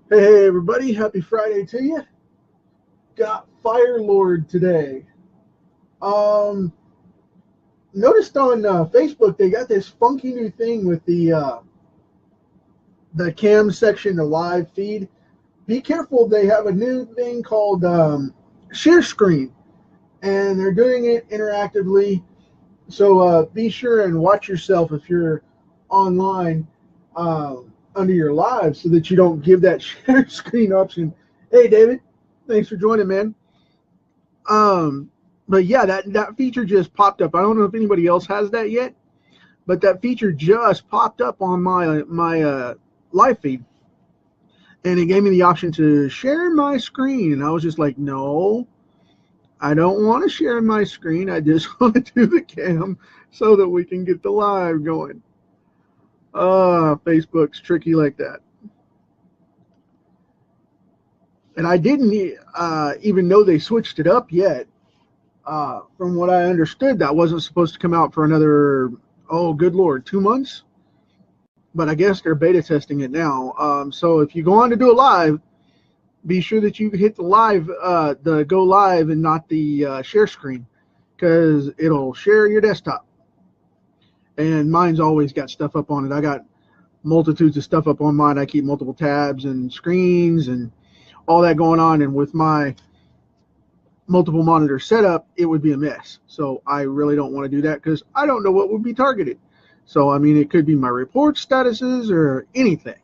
Hey everybody, happy Friday to you. Got Firelord today. Um, Noticed on Facebook they got this funky new thing with the cam section, the live feed. Be careful, they have a new thing called share screen, and they're doing it interactively. So be sure and watch yourself if you're online under your live, so that you don't give that share screen option. Hey David, thanks for joining, man. Um, but yeah, that feature just popped up. I don't know if anybody else has that yet, but that feature just popped up on my live feed, and it gave me the option to share my screen. And I was just like, no, I don't want to share my screen. I just want to do the cam so that we can get the live going. Facebook's tricky like that. And I didn't even know they switched it up yet. From what I understood, that wasn't supposed to come out for another, oh, good Lord, 2 months. But I guess they're beta testing it now. So if you go on to do a live, be sure that you hit the go live and not the share screen, because it'll share your desktop. And mine's always got stuff up on it. I got multitudes of stuff up on mine. I keep multiple tabs and screens and all that going on. And with my multiple monitor setup, it would be a mess. So I really don't want to do that because I don't know what would be targeted. So, I mean, it could be my report statuses or anything.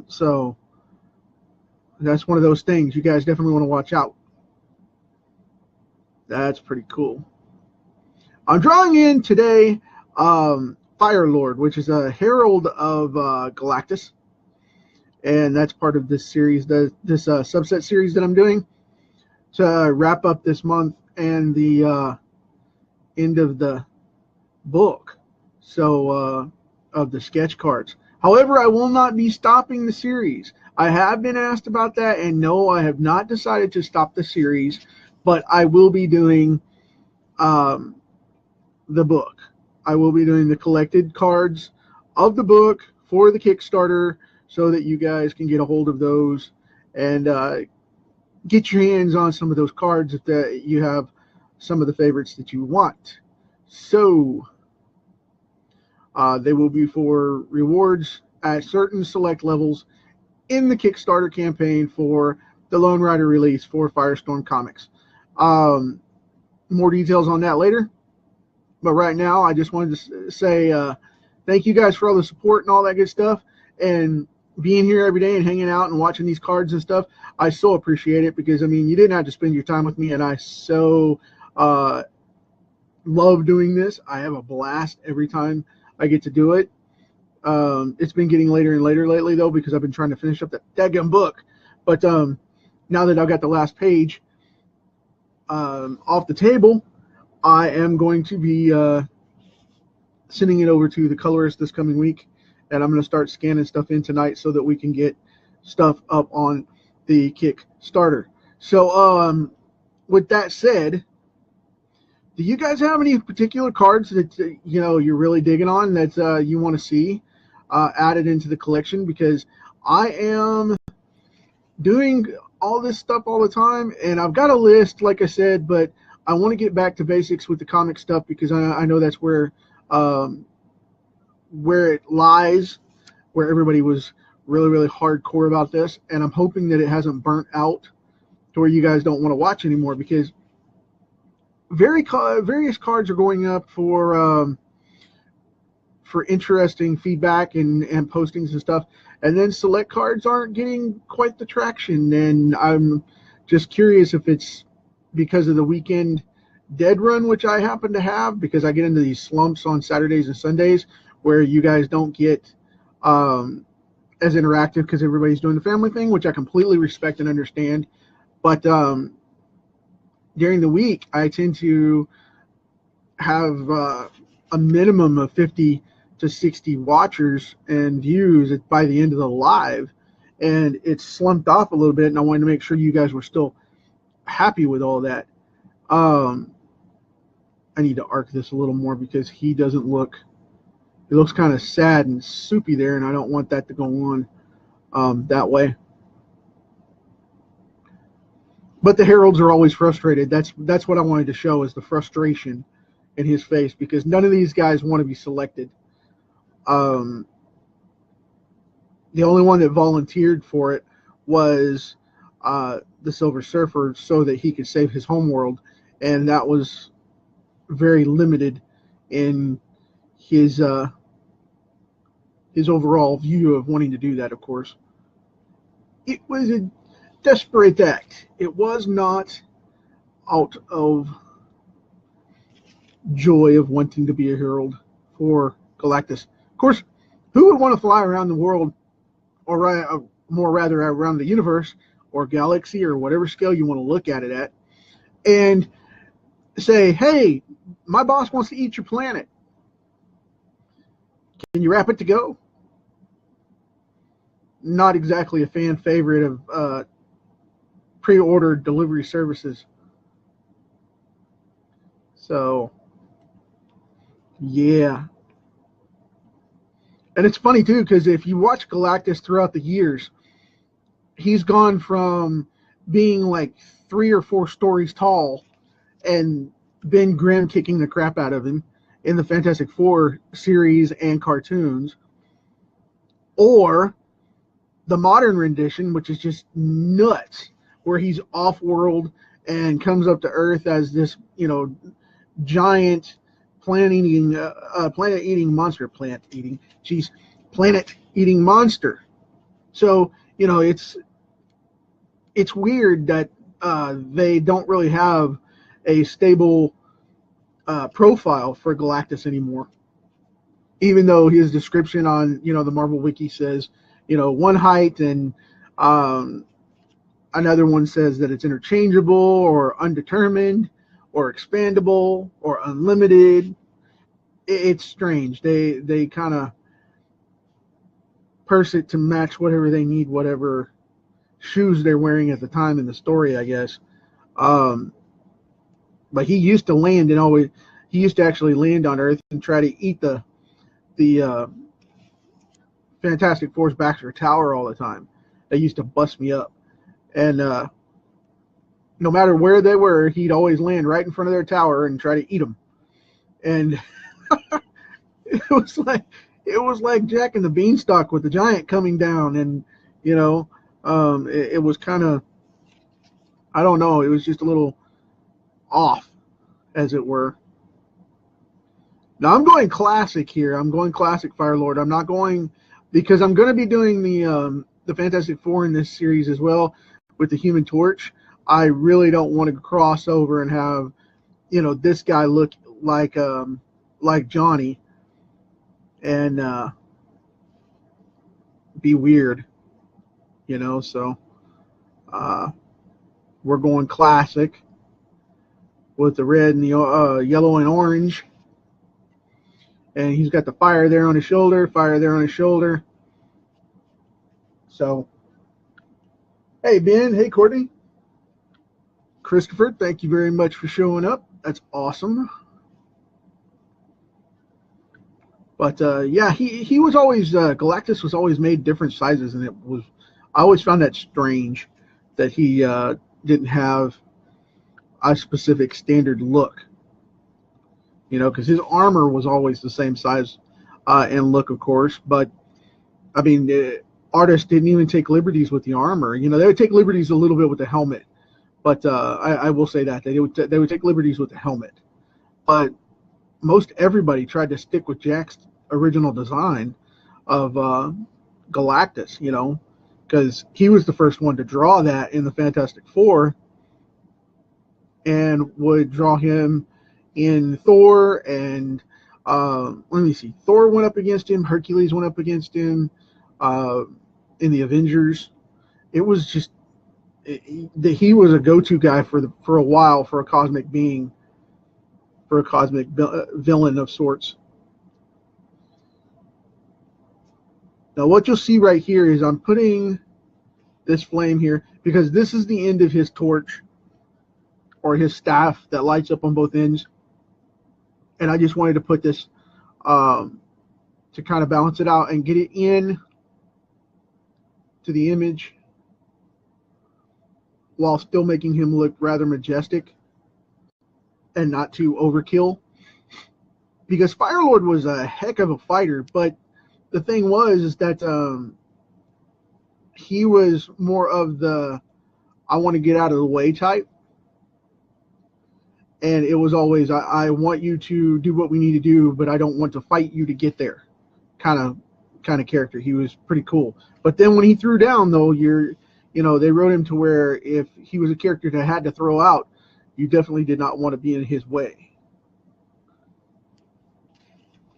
So that's one of those things you guys definitely want to watch out. That's pretty cool. I'm drawing in today Firelord, which is a herald of Galactus. And that's part of this series, this subset series that I'm doing to wrap up this month and the end of the book, so of the sketch cards. However, I will not be stopping the series. I have been asked about that, and no, I have not decided to stop the series, but I will be doing the book. I will be doing the collected cards of the book for the Kickstarter so that you guys can get a hold of those and get your hands on some of those cards if you have some of the favorites that you want. So they will be for rewards at certain select levels in the Kickstarter campaign for the Lone Rider release for Firestorm Comics. More details on that later. But right now, I just wanted to say thank you guys for all the support and all that good stuff. And being here every day and hanging out and watching these cards and stuff, I so appreciate it, because, I mean, you didn't have to spend your time with me, and I so love doing this. I have a blast every time I get to do it. It's been getting later and later lately, though, because I've been trying to finish up that daggum book. But now that I've got the last page off the table, I am going to be sending it over to the colorist this coming week, and I'm going to start scanning stuff in tonight so that we can get stuff up on the Kickstarter. So with that said, do you guys have any particular cards that you're really digging on that you want to see added into the collection? Because I am doing all this stuff all the time, and I've got a list, like I said, but I want to get back to basics with the comic stuff, because I know that's where it lies, where everybody was really, really hardcore about this, and I'm hoping that it hasn't burnt out to where you guys don't want to watch anymore, because various cards are going up for interesting feedback and postings and stuff, and then select cards aren't getting quite the traction, and I'm just curious if it's because of the weekend dead run, which I happen to have, because I get into these slumps on Saturdays and Sundays where you guys don't get as interactive because everybody's doing the family thing, which I completely respect and understand. But during the week, I tend to have a minimum of 50 to 60 watchers and views by the end of the live, and it's slumped off a little bit, and I wanted to make sure you guys were still happy with all that. I need to arc this a little more because he looks kind of sad and soupy there, and I don't want that to go on. that way. But the heralds are always frustrated. That's what I wanted to show, is the frustration in his face, because none of these guys want to be selected. The only one that volunteered for it was the Silver Surfer, so that he could save his homeworld, and that was very limited in his overall view of wanting to do that. Of course, it was a desperate act. It was not out of joy of wanting to be a herald for Galactus. Of course, who would want to fly around the world, or more rather around the universe or galaxy, or whatever scale you want to look at it at, and say, hey, my boss wants to eat your planet. Can you wrap it to go? Not exactly a fan favorite of pre-ordered delivery services. So, yeah. And it's funny, too, because if you watch Galactus throughout the years, he's gone from being like 3 or 4 stories tall and Ben Grimm kicking the crap out of him in the Fantastic Four series and cartoons, or the modern rendition, which is just nuts, where he's off-world and comes up to Earth as this, giant planet-eating monster. So, it's weird that they don't really have a stable profile for Galactus anymore, even though his description on the Marvel Wiki says one height, and another one says that it's interchangeable or undetermined or expandable or unlimited. It's strange. They kind of purse it to match whatever they need, whatever shoes they're wearing at the time in the story, I guess. But he used to land he used to actually land on Earth and try to eat the Fantastic Four's Baxter Tower all the time. They used to bust me up. And no matter where they were, he'd always land right in front of their tower and try to eat them. And it was like Jack and the Beanstalk with the giant coming down, and it was kind of, I don't know, it was just a little off, as it were. Now I'm going classic here. I'm going classic Firelord. I'm not going, because I'm going to be doing the Fantastic Four in this series as well with the Human Torch. I really don't want to cross over and have this guy look like Johnny and be weird, so we're going classic with the red and the yellow and orange, and he's got the fire there on his shoulder, So, hey Ben, hey Courtney, Christopher, thank you very much for showing up. That's awesome. But yeah, he was always Galactus was always made different sizes, and I always found that strange that he didn't have a specific standard look, because his armor was always the same size and look, of course. But I mean, the artists didn't even take liberties with the armor. They would take liberties a little bit with the helmet, but I will say that they would take liberties with the helmet. But most everybody tried to stick with Jack's original design of Galactus, because he was the first one to draw that in the Fantastic Four, and would draw him in Thor, and let me see, Thor went up against him, Hercules went up against him, in the Avengers. It was just he was a go-to guy for a while, for a cosmic being, for a cosmic villain of sorts. Now what you'll see right here is I'm putting this flame here because this is the end of his torch, or his staff that lights up on both ends, and I just wanted to put this to kind of balance it out and get it in to the image while still making him look rather majestic and not too overkill. Because Firelord was a heck of a fighter, but the thing was is that he was more of the I want to get out of the way type. And it was always, I want you to do what we need to do, but I don't want to fight you to get there kind of character. He was pretty cool. But then when he threw down, though, they wrote him to where if he was a character that had to throw out, you definitely did not want to be in his way.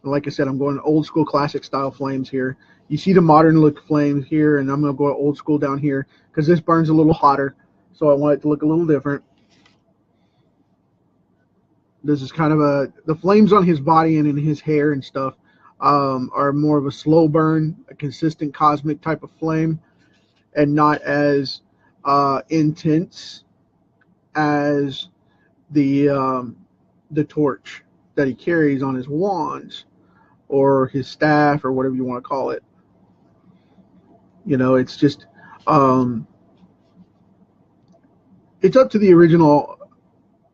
Like I said, I'm going old school classic style flames here. You see the modern look flames here, and I'm going to go old school down here because this burns a little hotter, so I want it to look a little different. This is kind of the flames on his body and in his hair and stuff are more of a slow burn, a consistent cosmic type of flame, and not as intense as the torch that he carries on his wands or his staff or whatever you want to call it. It's just it's up to the original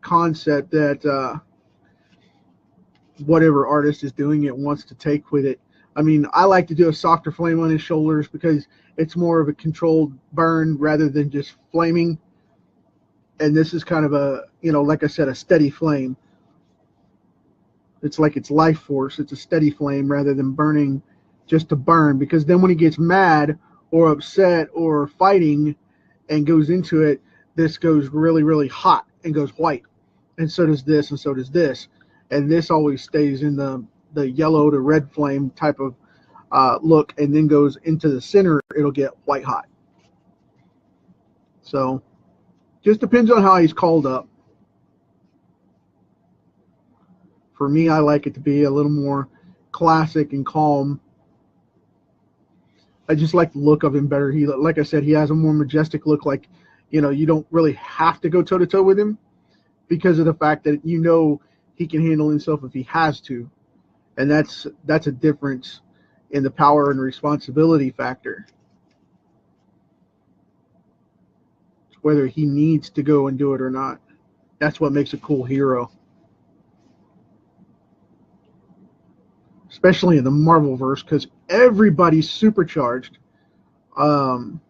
concept that whatever artist is doing it wants to take with it. I mean, I like to do a softer flame on his shoulders because it's more of a controlled burn rather than just flaming. And this is kind of a, like I said, a steady flame. It's like it's life force. It's a steady flame rather than burning just to burn, because then when he gets mad or upset or fighting and goes into it, this goes really, really hot and goes white. And so does this, and so does this. And this always stays in the yellow to red flame type of look, and then goes into the center, it'll get white hot. So just depends on how he's called up. For me, I like it to be a little more classic and calm. I just like the look of him better. Like I said, he has a more majestic look. Like, you don't really have to go toe to toe with him because of the fact that he can handle himself if he has to, and that's a difference in the power and responsibility factor. It's whether he needs to go and do it or not. That's what makes a cool hero, especially in the Marvelverse, because everybody's supercharged. Not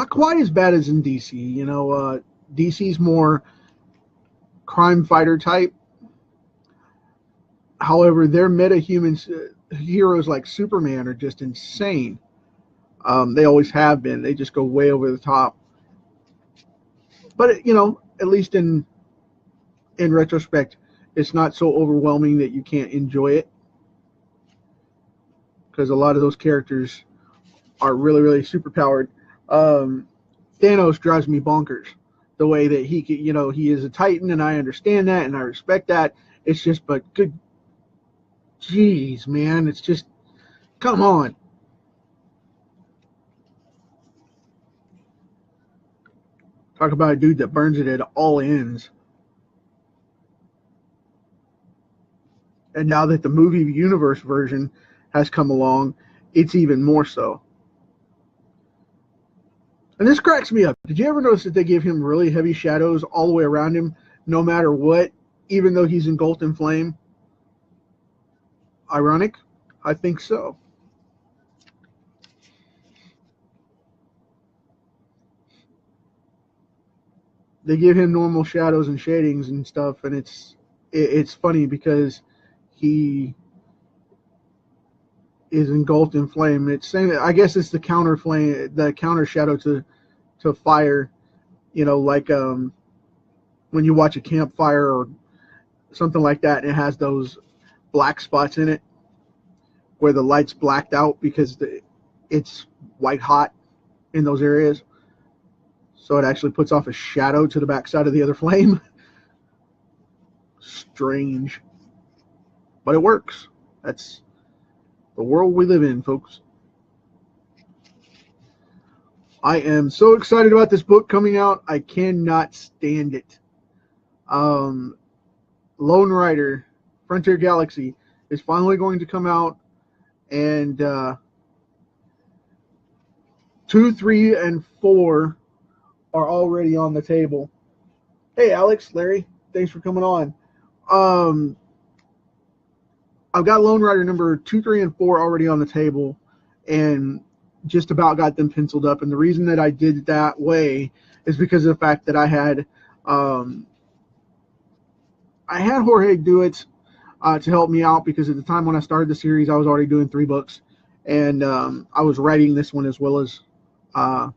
quite as bad as in DC. DC's more crime fighter type. However, their meta-humans, heroes like Superman, are just insane. They always have been. They just go way over the top. But at least in retrospect, it's not so overwhelming that you can't enjoy it, because a lot of those characters are really, really super powered. Thanos drives me bonkers. The way that he is a Titan, and I understand that, and I respect that. It's just, but good, jeez, man, it's just, come on. Talk about a dude that burns it at all ends. And now that the movie universe version has come along, it's even more so. And this cracks me up. Did you ever notice that they give him really heavy shadows all the way around him, no matter what, even though he's engulfed in flame? Ironic? I think so. They give him normal shadows and shadings and stuff, and it's funny because he is engulfed in flame. It's saying, I guess it's the counter flame, the counter shadow to fire. Like when you watch a campfire or something like that, and it has those black spots in it where the light's blacked out because it's white hot in those areas. So it actually puts off a shadow to the backside of the other flame. Strange. But it works. That's the world we live in, folks. I am so excited about this book coming out. I cannot stand it. Lone Rider, Frontier Galaxy is finally going to come out, and 2, 3, and 4 are already on the table. Hey, Alex, Larry, thanks for coming on. I've got Lone Rider number 2, 3, and 4 already on the table, and just about got them penciled up. And the reason that I did it that way is because of the fact that I had Jorge do it to help me out, because at the time when I started the series, I was already doing 3 books, and I was writing this one as well as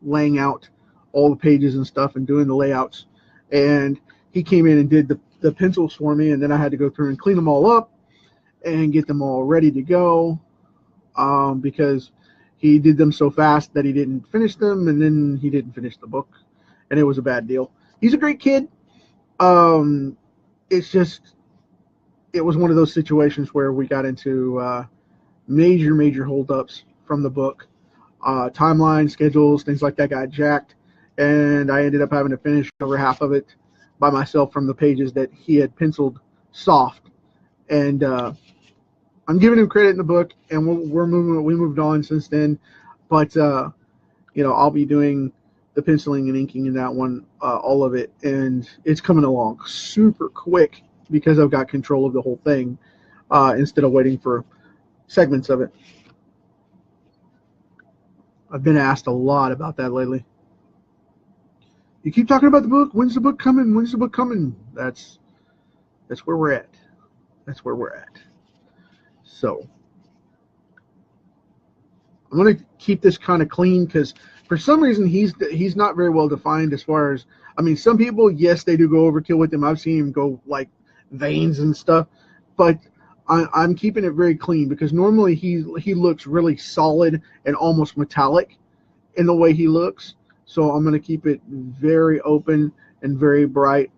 laying out all the pages and stuff and doing the layouts. And he came in and did the pencils for me, and then I had to go through and clean them all up and get them all ready to go, because he did them so fast that he didn't finish them, and then he didn't finish the book, and it was a bad deal. He's a great kid. It's just, it was one of those situations where we got into major holdups from the book. Timeline, schedules, things like that got jacked, and I ended up having to finish over half of it by myself from the pages that he had penciled soft. And I'm giving him credit in the book, and we moved on since then. But I'll be doing the penciling and inking in that one, all of it, and it's coming along super quick because I've got control of the whole thing, instead of waiting for segments of it. I've been asked a lot about that lately. You keep talking about the book. When's the book coming? When's the book coming? That's where we're at. That's where we're at. So I'm going to keep this kind of clean, because for some reason he's not very well defined as far as, I mean, some people, yes, they do go overkill with him. I've seen him go like veins and stuff, but I'm keeping it very clean, because normally he looks really solid and almost metallic in the way he looks. So I'm going to keep it very open and very bright,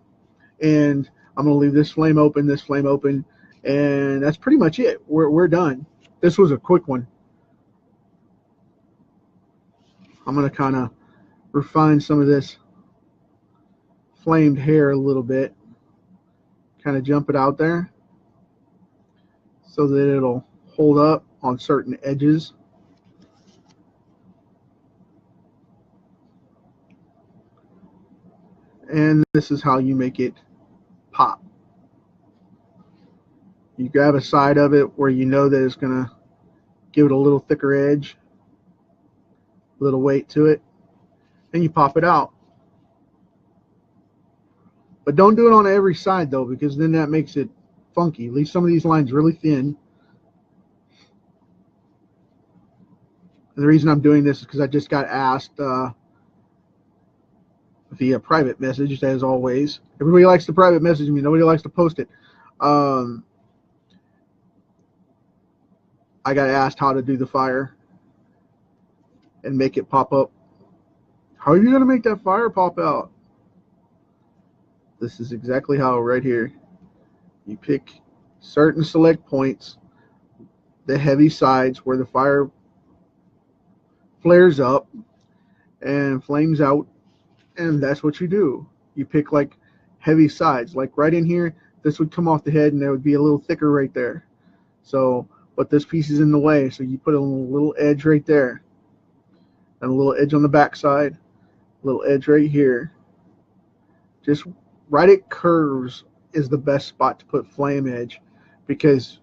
and I'm going to leave this flame open, and that's pretty much it. We're done. This was a quick one. I'm going to kind of refine some of this flamed hair a little bit, kind of jump it out there so that it'll hold up on certain edges. And this is how you make it pop. You grab a side of it where you know that it's going to give it a little thicker edge, a little weight to it, and you pop it out. But don't do it on every side, though, because then that makes it funky. Leave some of these lines really thin. And the reason I'm doing this is because I just got asked via private message, as always. Everybody likes to private message me. Nobody likes to post it. I got asked how to do the fire and make it pop up. How are you going to make that fire pop out? This is exactly how, right here. You pick certain select points, the heavy sides where the fire flares up and flames out, and that's what you do. You pick like heavy sides, like right in here, this would come off the head and there would be a little thicker right there. So, but this piece is in the way, so you put a little edge right there, and a little edge on the back side, a little edge right here. Just right at curves is the best spot to put flame edge, because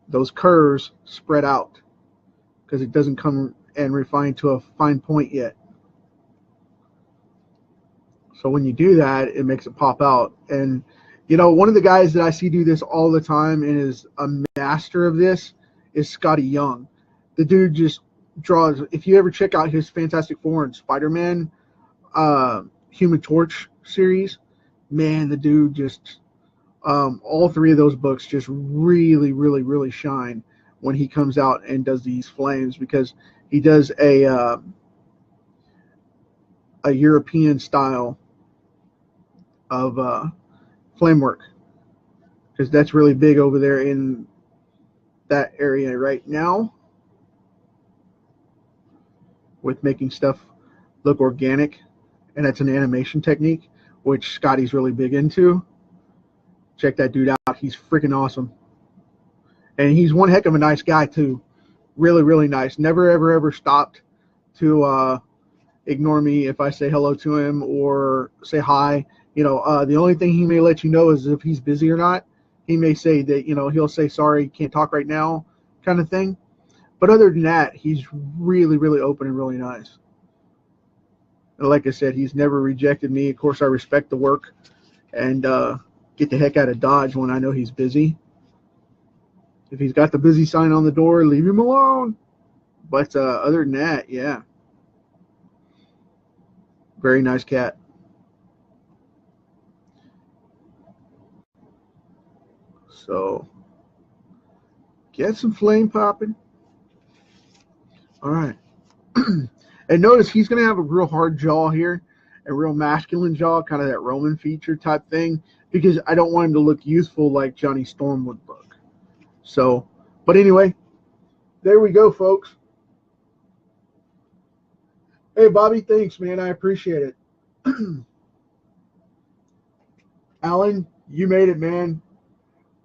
those curves spread out, because it doesn't come and refine to a fine point yet. So when you do that, it makes it pop out. And one of the guys that I see do this all the time and is a master of this is Scotty Young. The dude just draws. If you ever check out his Fantastic Four and Spider-Man Human Torch series, man, the dude just all 3 of those books just really shine when he comes out and does these flames, because he does a European style of flame work, because that's really big over there in that area right now, with making stuff look organic, and that's an animation technique which Scotty's really big into. Check that dude out. He's freaking awesome, and he's one heck of a nice guy too. Really nice. Never ever stopped to ignore me if I say hello to him or say hi. The only thing he may let you know is if he's busy or not. He may say that, he'll say, sorry, can't talk right now, kind of thing. But other than that, he's really, really open and really nice. And like I said, he's never rejected me. Of course, I respect the work and get the heck out of Dodge when I know he's busy. If he's got the busy sign on the door, leave him alone. But other than that, yeah. Very nice cat. So, get some flame popping. All right. And notice he's going to have a real hard jaw here, a real masculine jaw, kind of that Roman feature type thing, because I don't want him to look youthful like Johnny Storm would look. So, but anyway, there we go, folks. Hey, Bobby, thanks, man. I appreciate it. Alan, you made it, man.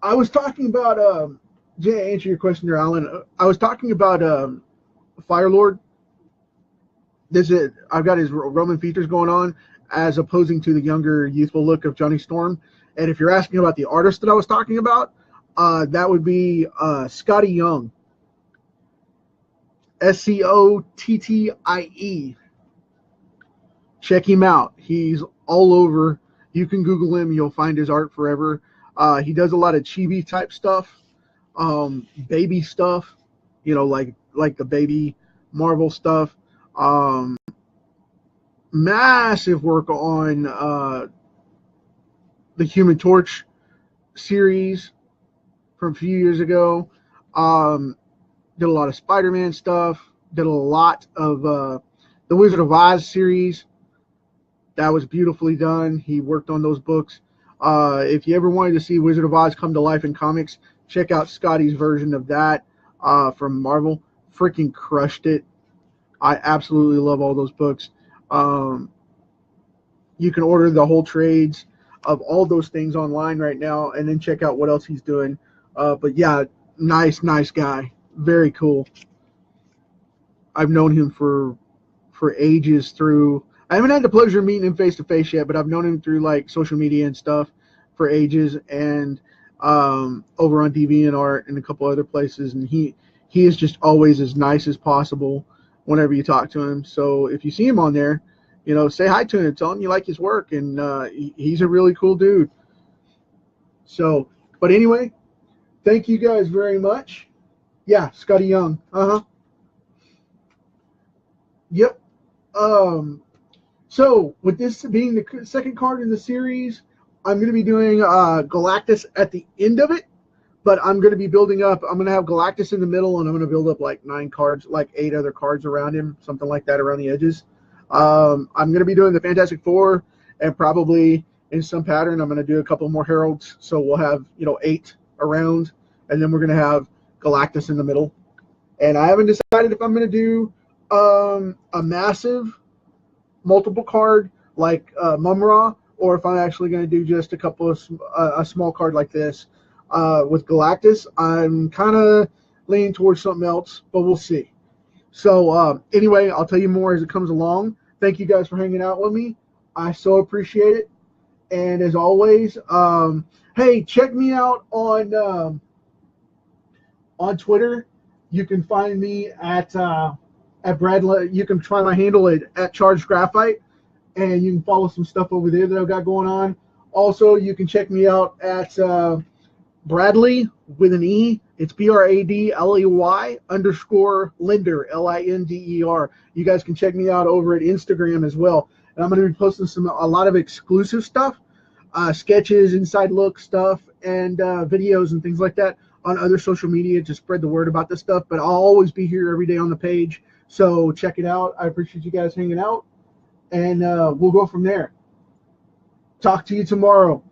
I was talking about, to answer your question there, Alan, I was talking about Firelord. I've got his Roman features going on as opposing to the younger, youthful look of Johnny Storm. And if you're asking about the artist that I was talking about, that would be Scotty Young. Scottie. Check him out. He's all over. You can Google him. You'll find his art forever. He does a lot of chibi type stuff, baby stuff, like the baby Marvel stuff. Massive work on the Human Torch series from a few years ago. Did a lot of Spider-Man stuff. Did a lot of the Wizard of Oz series. That was beautifully done. He worked on those books. If you ever wanted to see Wizard of Oz come to life in comics, check out Scotty's version of that from Marvel. Freaking crushed it. I absolutely love all those books. You can order the whole trades of all those things online right now and then check out what else he's doing. But yeah, nice guy. Very cool. I've known him for ages through. I haven't had the pleasure of meeting him face to face yet, but I've known him through like social media and stuff for ages, and over on DeviantArt and a couple other places. And he is just always as nice as possible whenever you talk to him. So if you see him on there, say hi to him, tell him you like his work, and he's a really cool dude. So, but anyway, thank you guys very much. Yeah, Scotty Young. Yep. So with this being the second card in the series, I'm going to be doing Galactus at the end of it, but I'm going to be building up. I'm going to have Galactus in the middle, and I'm going to build up like 9 cards, like 8 other cards around him, something like that around the edges. I'm going to be doing the Fantastic Four, and probably in some pattern, I'm going to do a couple more Heralds. So we'll have 8 around, and then we're going to have Galactus in the middle. And I haven't decided if I'm going to do a massive multiple card like Mumra, or if I'm actually going to do just a couple of a small card like this with Galactus. I'm kind of leaning towards something else, but we'll see. So anyway, I'll tell you more as it comes along. Thank you guys for hanging out with me. I so appreciate it. And as always, hey, check me out on Twitter. You can find me at Brad. You can try my handle at Charged Graphite, and you can follow some stuff over there that I've got going on. Also, you can check me out at Bradley with an E. It's BRADLEY _ Linder, LINDER. You guys can check me out over at Instagram as well. And I'm going to be posting a lot of exclusive stuff, sketches, inside look stuff, and videos and things like that on other social media to spread the word about this stuff. But I'll always be here every day on the page. So check it out. I appreciate you guys hanging out, and we'll go from there. Talk to you tomorrow.